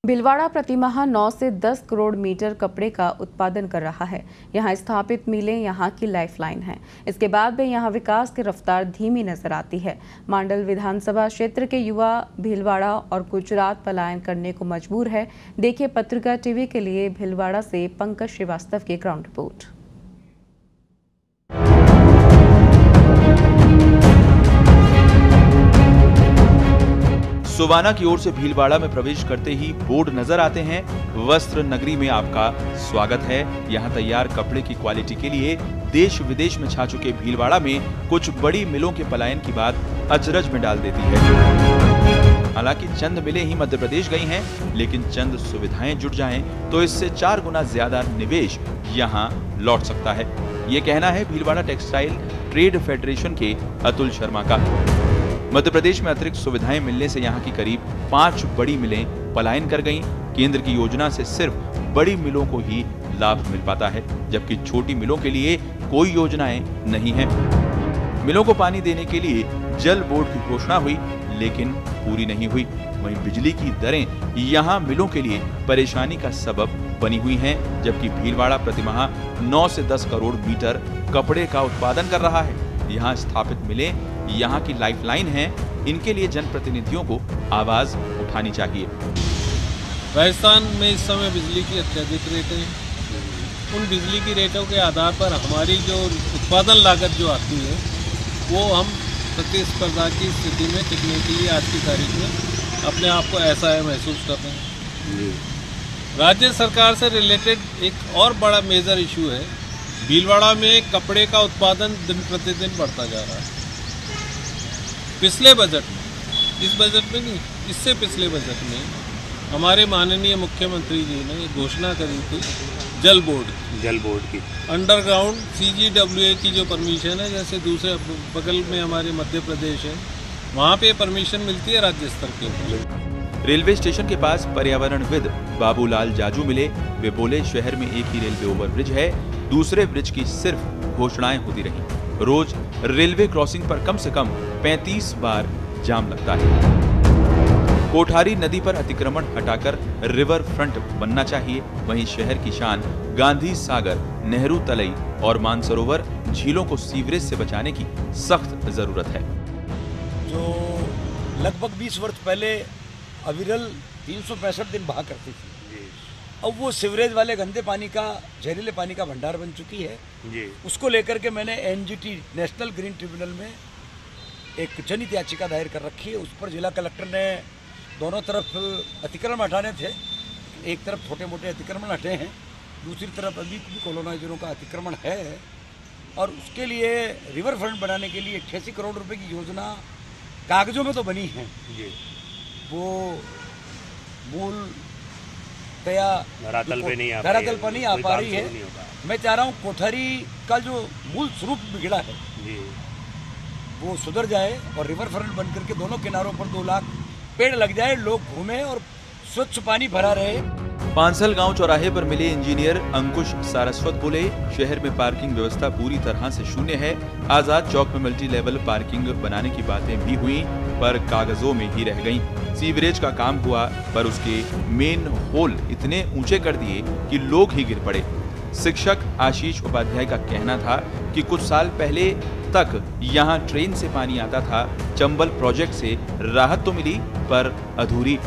भीलवाड़ा प्रतिमाह 9 से 10 करोड़ मीटर कपड़े का उत्पादन कर रहा है। यहां स्थापित मिलें यहां की लाइफलाइन हैं। इसके बाद भी यहां विकास की रफ्तार धीमी नजर आती है। मांडल विधानसभा क्षेत्र के युवा भीलवाड़ा और गुजरात पलायन करने को मजबूर है। देखिए पत्रिका टीवी के लिए भीलवाड़ा से पंकज श्रीवास्तव की ग्राउंड रिपोर्ट। सुवाना की ओर से भीलवाड़ा में प्रवेश करते ही बोर्ड नजर आते हैं। वस्त्र नगरी में आपका स्वागत है। यहाँ तैयार कपड़े की क्वालिटी के लिए देश विदेश में छा चुके भीलवाड़ा में कुछ बड़ी मिलों के पलायन की बात अचरज में डाल देती है। हालांकि चंद मिलें ही मध्य प्रदेश गई हैं, लेकिन चंद सुविधाएं जुट जाएं तो इससे 4 गुना ज्यादा निवेश यहाँ लौट सकता है। ये कहना है भीलवाड़ा टेक्सटाइल ट्रेड फेडरेशन के अतुल शर्मा का। मध्य प्रदेश में अतिरिक्त सुविधाएं मिलने से यहाँ की करीब 5 बड़ी मिलें पलायन कर गईं। केंद्र की योजना से सिर्फ बड़ी मिलों को ही लाभ मिल पाता है, जबकि छोटी मिलों के लिए कोई योजनाएं नहीं हैं। मिलों को पानी देने के लिए जल बोर्ड की घोषणा हुई, लेकिन पूरी नहीं हुई। वहीं बिजली की दरें यहाँ मिलों के लिए परेशानी का सबब बनी हुई हैं, जबकि भीलवाड़ा प्रतिमाह 9 से 10 करोड़ मीटर कपड़े का उत्पादन कर रहा है। यहाँ स्थापित मिलें यहाँ की लाइफलाइन हैं। इनके लिए जनप्रतिनिधियों को आवाज उठानी चाहिए। राजस्थान में इस समय बिजली की अत्यधिक रेटें हैं। उन बिजली की रेटों के आधार पर हमारी जो उत्पादन लागत जो आती है वो हम प्रतिस्पर्धा की स्थिति में टिकने के लिए आज की तारीख में अपने आप को ऐसा महसूस कर रहे हैं। राज्य सरकार से रिलेटेड एक और बड़ा मेजर इशू है। भीलवाड़ा में कपड़े का उत्पादन दिन प्रतिदिन बढ़ता जा रहा है। पिछले बजट में, इस बजट में नहीं, इससे पिछले बजट में हमारे माननीय मुख्यमंत्री जी ने घोषणा करी थी जल बोर्ड की अंडरग्राउंड CGWA की जो परमिशन है, जैसे दूसरे बगल में हमारे मध्य प्रदेश है, वहाँ पे परमिशन मिलती है राज्य स्तर के ऊपर। रेलवे स्टेशन के पास पर्यावरणविद बाबूलाल जाजू मिले। वे बोले शहर में एक ही रेलवे ओवरब्रिज है, दूसरे ब्रिज की सिर्फ घोषणाएं होती रही। रोज रेलवे क्रॉसिंग पर कम से कम 35 बार जाम लगता है। कोठारी नदी पर अतिक्रमण हटाकर रिवर फ्रंट बनना चाहिए। वहीं शहर की शान गांधी सागर, नेहरू तलई और मानसरोवर झीलों को सीवरेज से बचाने की सख्त जरूरत है। जो लगभग 20 वर्ष पहले अविरल 365 दिन बहा करती थी, अब वो सीवरेज वाले गंदे पानी का, जहरीले पानी का भंडार बन चुकी है जी। उसको लेकर के मैंने NGT नेशनल ग्रीन ट्रिब्यूनल में एक जनहित याचिका दायर कर रखी है। उस पर जिला कलेक्टर ने दोनों तरफ अतिक्रमण हटाने थे। एक तरफ छोटे मोटे अतिक्रमण हटे हैं, दूसरी तरफ अभी भी कॉलोनाइजरों का अतिक्रमण है। और उसके लिए रिवर फ्रंट बनाने के लिए 88 करोड़ रुपए की योजना कागजों में तो बनी है जी, वो मूल धरातल पे नहीं आ पा रही है। मैं चाह रहा हूँ कोठारी का जो मूल स्वरूप बिगड़ा है वो सुधर जाए और रिवर फ्रंट बन करके दोनों किनारों पर 2 लाख पेड़ लग जाए, लोग घूमे और स्वच्छ पानी भरा रहे। पांसल गांव चौराहे पर मिले इंजीनियर अंकुश सारस्वत बोले शहर में पार्किंग व्यवस्था पूरी तरह से शून्य है। आजाद चौक में मल्टी लेवल पार्किंग बनाने की बातें भी हुई, पर कागजों में ही रह गईं। सीवरेज का काम हुआ, पर उसके मेन होल इतने ऊंचे कर दिए कि लोग ही गिर पड़े। शिक्षक आशीष उपाध्याय का कहना था कि कुछ साल पहले तक यहाँ ट्रेन से पानी आता था। चंबल प्रोजेक्ट से राहत तो मिली, पर अधूरी।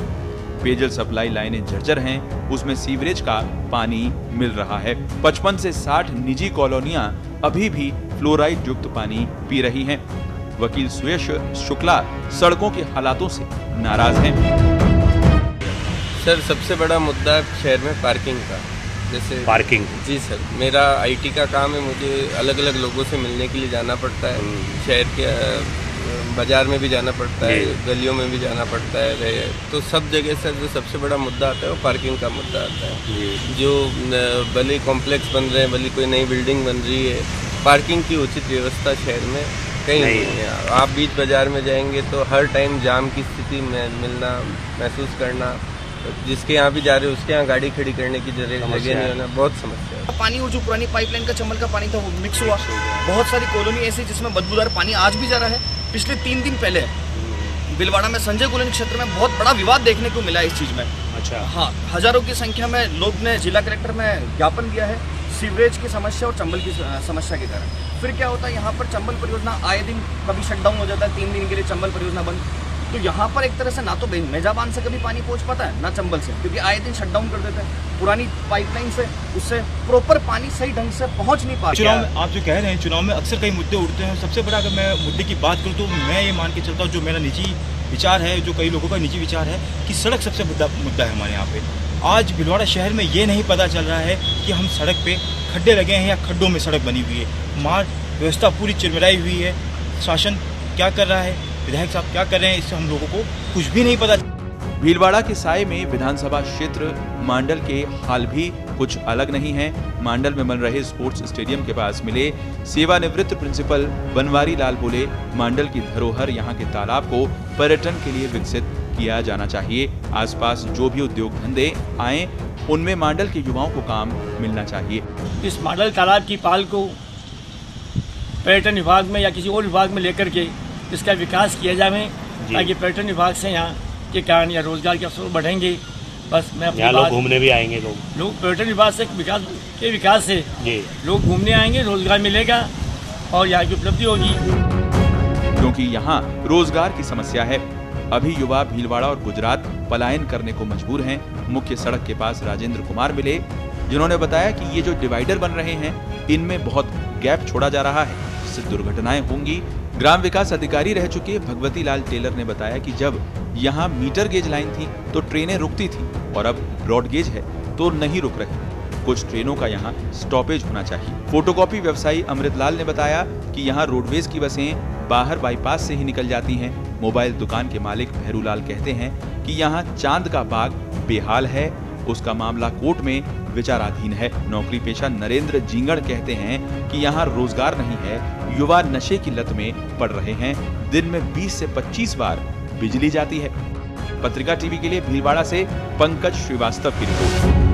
पेयजल सप्लाई लाइनें जर्जर हैं, उसमें सीवरेज का पानी मिल रहा है। 55 से 60 निजी कॉलोनियां अभी भी फ्लोराइड युक्त पानी पी रही हैं। वकील सुयश शुक्ला सड़कों के हालातों से नाराज हैं। सर, सबसे बड़ा मुद्दा शहर में पार्किंग का। जैसे पार्किंग जी सर, मेरा IT का काम है, मुझे अलग अलग लोगों से मिलने के लिए जाना पड़ता है। शहर के बाजार में भी जाना पड़ता है, गलियों में भी जाना पड़ता है। तो सब जगह सर जो सबसे बड़ा मुद्दा आता है वो पार्किंग का मुद्दा आता है। जो भले कॉम्प्लेक्स बन रहे हैं, भले कोई नई बिल्डिंग बन रही है, पार्किंग की उचित व्यवस्था शहर में कहीं नहीं है। आप बीच बाजार में जाएंगे तो हर टाइम जाम की स्थिति में मिलना, महसूस करना, जिसके यहाँ भी जा रहे हो उसके यहाँ गाड़ी खड़ी करने की जगह नहीं होना, बहुत समस्या है। पानी और जो पुरानी पाइपलाइन का चंबल का पानी था वो मिक्स हुआ। बहुत सारी कॉलोनी ऐसी जिसमें बदबूदार पानी आज भी जा रहा है। पिछले 3 दिन पहले भीलवाड़ा में संजय कॉलोनी क्षेत्र में बहुत बड़ा विवाद देखने को मिला इस चीज में। अच्छा। हाँ, हजारों की संख्या में लोग ने जिला कलेक्टर में ज्ञापन दिया है सीवरेज की समस्या और चंबल की समस्या के कारण। फिर क्या होता है, यहाँ पर चंबल परियोजना आए दिन कभी शटडाउन हो जाता है, 3 दिन के लिए चंबल परियोजना बंद। तो यहाँ पर एक तरह से ना तो मेजाबान से कभी पानी पहुँच पाता है ना चंबल से, क्योंकि आए दिन शटडाउन कर देते हैं पुरानी पाइपलाइन से, उससे प्रॉपर पानी सही ढंग से पहुँच नहीं पाता। चुनाव में आप जो कह रहे हैं, चुनाव में अक्सर कई मुद्दे उठते हैं। सबसे बड़ा अगर मैं मुद्दे की बात करूँ तो मैं ये मान के चलता हूँ, जो मेरा निजी विचार है, जो कई लोगों का निजी विचार है, कि सड़क सबसे बड़ा मुद्दा है हमारे यहाँ पे। आज भीलवाड़ा शहर में ये नहीं पता चल रहा है कि हम सड़क पे खड्डे लगे हैं या खड्डों में सड़क बनी हुई है। मार्ग व्यवस्था पूरी चिरमिराई हुई है। शासन क्या कर रहा है, विधायक साहब क्या कर रहे हैं, इससे हम लोगों को कुछ भी नहीं पता। भीलवाड़ा के साये में विधानसभा क्षेत्र मांडल के हाल भी कुछ अलग नहीं है। मांडल में बन रहे स्पोर्ट्स स्टेडियम के पास मिले सेवानिवृत्त प्रिंसिपल बनवारी लाल बोले, मांडल की धरोहर यहाँ के तालाब को पर्यटन के लिए विकसित किया जाना चाहिए। आसपास जो भी उद्योग धंधे आए उनमें मांडल के युवाओं को काम मिलना चाहिए। इस मांडल तालाब की पाल को पर्यटन विभाग में या किसी और विभाग में लेकर के इसका विकास किया जाए, ताकि पर्यटन विभाग से यहाँ के कारण या रोजगार के अवसर बढ़ेंगे। बस मैं अपनी लोग घूमने भी आएंगे, लोग पर्यटन विभाग से विकास से लोग घूमने आएंगे, रोजगार मिलेगा और यहाँ की उपलब्धि होगी। क्योंकि यहाँ रोजगार की समस्या है। अभी युवा भीलवाड़ा और गुजरात पलायन करने को मजबूर हैं। मुख्य सड़क के पास राजेंद्र कुमार मिले, जिन्होंने बताया कि ये जो डिवाइडर बन रहे हैं इनमें बहुत गैप छोड़ा जा रहा है, जिससे दुर्घटनाएं होंगी। ग्राम विकास अधिकारी रह चुके भगवती लाल टेलर ने बताया कि जब यहाँ मीटर गेज लाइन थी तो ट्रेनें रुकती थी और अब ब्रॉड गेज है तो नहीं रुक रही। कुछ ट्रेनों का यहाँ स्टॉपेज होना चाहिए। फोटोकॉपी व्यवसायी अमृतलाल ने बताया कि यहाँ रोडवेज की बसें बाहर बाईपास से ही निकल जाती हैं। मोबाइल दुकान के मालिक भैरूलाल कहते हैं कि यहाँ चांद का बाग बेहाल है, उसका मामला कोर्ट में विचाराधीन है। नौकरी पेशा नरेंद्र जिंगड़ कहते हैं कि यहाँ रोजगार नहीं है, युवा नशे की लत में पड़ रहे हैं। दिन में 20 से 25 बार बिजली जाती है। पत्रिका टीवी के लिए भीलवाड़ा से पंकज श्रीवास्तव की रिपोर्ट।